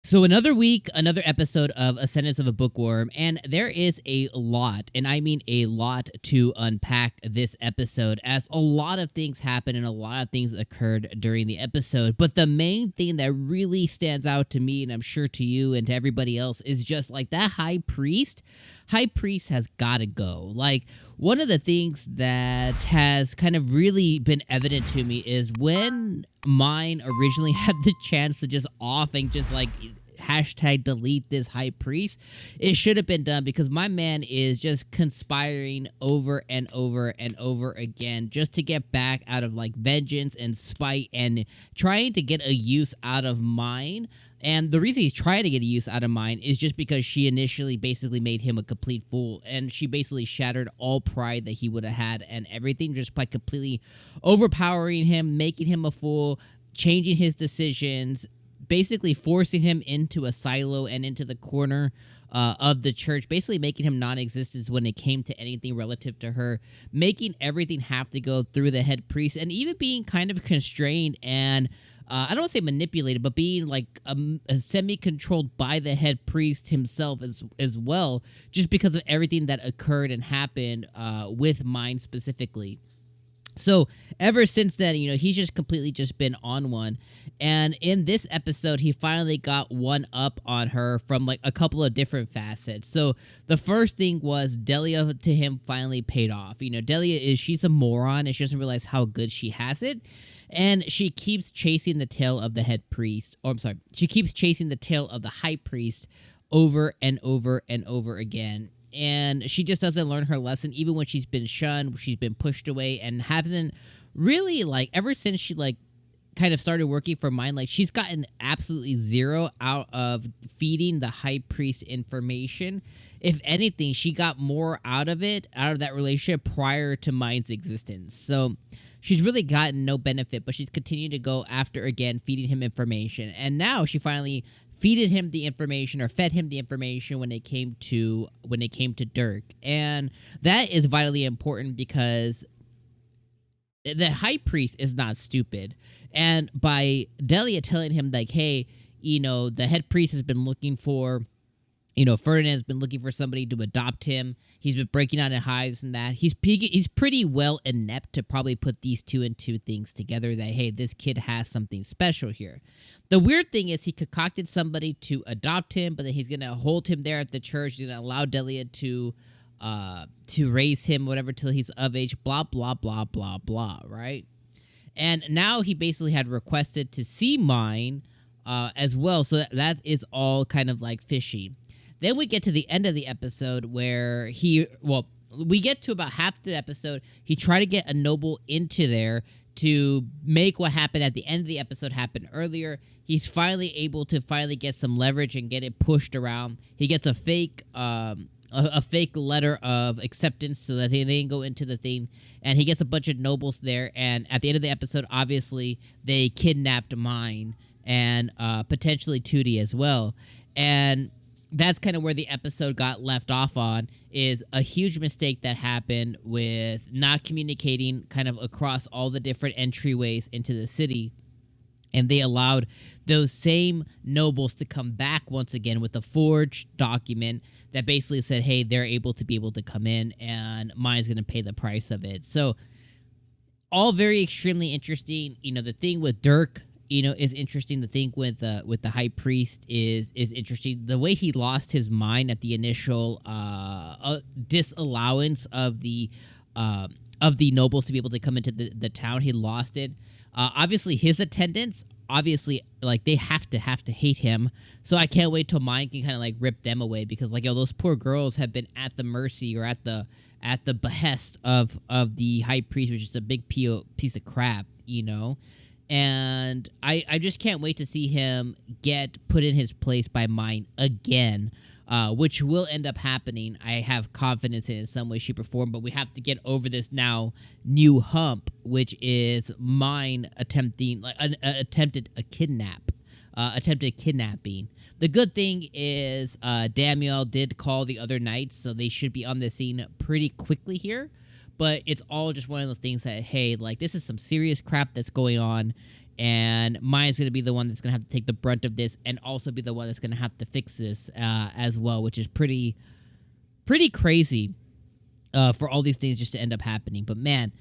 So another week, another episode of Ascendance of a Bookworm, and there is a lot, and I mean a lot, to unpack this episode, as a lot of things happened and a lot of things occurred during the episode. But the main thing that really stands out to me, and I'm sure to you and to everybody else, is just like that high priest. High priest has got to go. Like, one of the things that has kind of really been evident to me is when Myne originally had the chance to just off and just like hashtag delete this high priest, it should have been done, because my man is just conspiring over and over and over again just to get back out of like vengeance and spite and trying to get a use out of Myne. And the reason he's trying to get a use out of Myne is just because she initially basically made him a complete fool, and she basically shattered all pride that he would have had and everything, just by completely overpowering him, making him a fool, changing his decisions, basically forcing him into a silo and into the corner of the church, basically making him non-existent when it came to anything relative to her, making everything have to go through the head priest, and even being kind of constrained and I don't want to say manipulated, but being like a semi-controlled by the head priest himself as well, just because of everything that occurred and happened with Myne specifically. So ever since then, he's just completely just been on one. And in this episode, he finally got one up on her from like a couple of different facets. So the first thing was Delia to him finally paid off. Delia she's a moron and she doesn't realize how good she has it. And she keeps chasing the tail of the head priest. Or I'm sorry, she keeps chasing the tail of the high priest over and over and over again. And she just doesn't learn her lesson, even when she's been shunned, she's been pushed away, and hasn't really, like, ever since she, like, kind of started working for Myne, like, she's gotten absolutely zero out of feeding the high priest information. If anything, she got more out of that relationship prior to Myne's existence. So she's really gotten no benefit, but she's continued to go after, again, feeding him information. And now she finally fed him the information when it came to Dirk. And that is vitally important, because the high priest is not stupid. And by Delia telling him, like, hey, the head priest has been looking for, Ferdinand's been looking for somebody to adopt him. He's been breaking out in hives and that. He's pretty well inept to probably put these two and two things together, that, hey, this kid has something special here. The weird thing is he concocted somebody to adopt him, but then he's going to hold him there at the church. He's going to allow Delia to raise him, whatever, till he's of age, blah, blah, blah, blah, blah, right? And now he basically had requested to see Myne as well, so that is all kind of like fishy. Then we get to the end of the episode where we get to about half the episode. He tried to get a noble into there to make what happened at the end of the episode happen earlier. He's finally able to get some leverage and get it pushed around. He gets a fake letter of acceptance so that they can go into the thing, and he gets a bunch of nobles there. And at the end of the episode, obviously, they kidnapped Myne and potentially Tootie as well. And that's kind of where the episode got left off on, is a huge mistake that happened with not communicating kind of across all the different entryways into the city. And they allowed those same nobles to come back once again with a forged document that basically said, hey, they're able to come in, and Myne's going to pay the price of it. So all very extremely interesting. The thing with Dirk, is interesting. The thing with the high priest is interesting. The way he lost his mind at the initial disallowance of the nobles to be able to come into the town, he lost it. Obviously, his attendants, like, they have to hate him. So I can't wait till Myne can kind of like rip them away, because like, those poor girls have been at the mercy or at the behest of the high priest, which is a big piece of crap, And I just can't wait to see him get put in his place by Myne again, which will end up happening. I have confidence in some way, shape, or form, but we have to get over this now new hump, which is Myne attempting, like, attempted kidnapping. The good thing is Damiel did call the other knights, so they should be on the scene pretty quickly here. But it's all just one of those things that, hey, like, this is some serious crap that's going on. and Myne's going to be the one that's going to have to take the brunt of this, and also be the one that's going to have to fix this as well, which is pretty crazy for all these things just to end up happening. But man,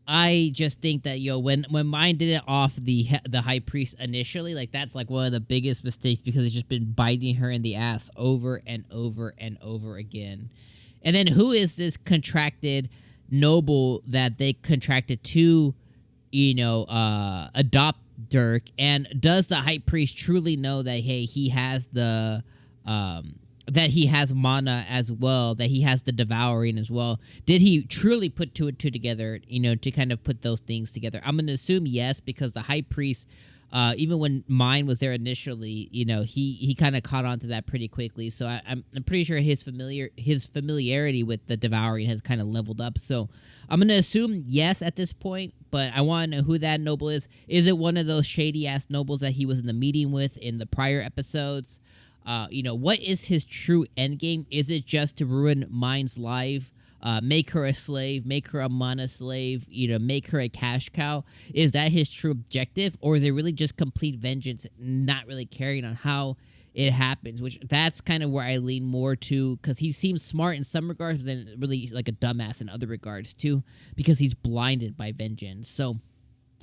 I just think that when Myne did it off the high priest initially, like that's like one of the biggest mistakes, because it's just been biting her in the ass over and over and over again. And then who is this contracted noble that they contracted to, adopt Dirk? And does the high priest truly know that, hey, he has the that he has mana as well, that he has the devouring as well? Did he truly put two and two together, to kind of put those things together? I'm going to assume yes, because the high priest, even when Myne was there initially, he kind of caught on to that pretty quickly. So I'm pretty sure his familiarity with the devouring has kind of leveled up. So I'm going to assume yes at this point, but I want to know who that noble is. Is it one of those shady-ass nobles that he was in the meeting with in the prior episodes? What is his true endgame? Is it just to ruin Myne's life, make her a slave, make her a mana slave, make her a cash cow? Is that his true objective? Or is it really just complete vengeance, not really caring on how it happens? Which that's kind of where I lean more to, because he seems smart in some regards, but then really like a dumbass in other regards too, because he's blinded by vengeance. So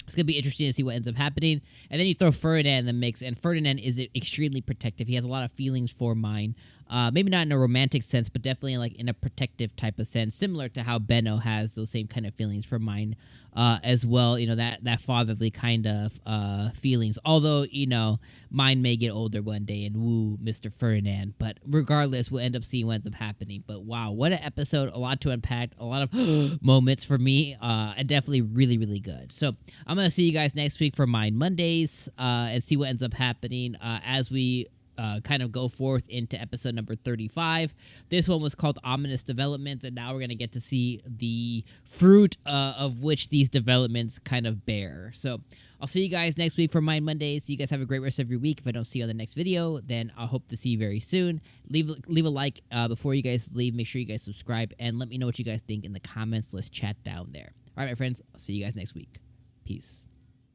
it's going to be interesting to see what ends up happening. And then you throw Ferdinand in the mix, and Ferdinand is extremely protective. He has a lot of feelings for Myne. Maybe not in a romantic sense, but definitely like in a protective type of sense, similar to how Benno has those same kind of feelings for Myne as well. That fatherly kind of feelings. Although, Myne may get older one day and woo Mr. Ferdinand. But regardless, we'll end up seeing what ends up happening. But wow, what an episode. A lot to unpack. A lot of moments for me. And definitely really, really good. So I'm going to see you guys next week for Myne Mondays and see what ends up happening as we kind of go forth into episode number 35. This one was called Ominous Developments, and now we're going to get to see the fruit of which these developments kind of bear. So I'll see you guys next week for Myne Mondays. You guys have a great rest of your week. If I don't see you on the next video, then I'll hope to see you very soon. Leave a like before you guys leave. Make sure you guys subscribe, and let me know what you guys think in the comments. Let's chat down there. All right, my friends, I'll see you guys next week. Peace.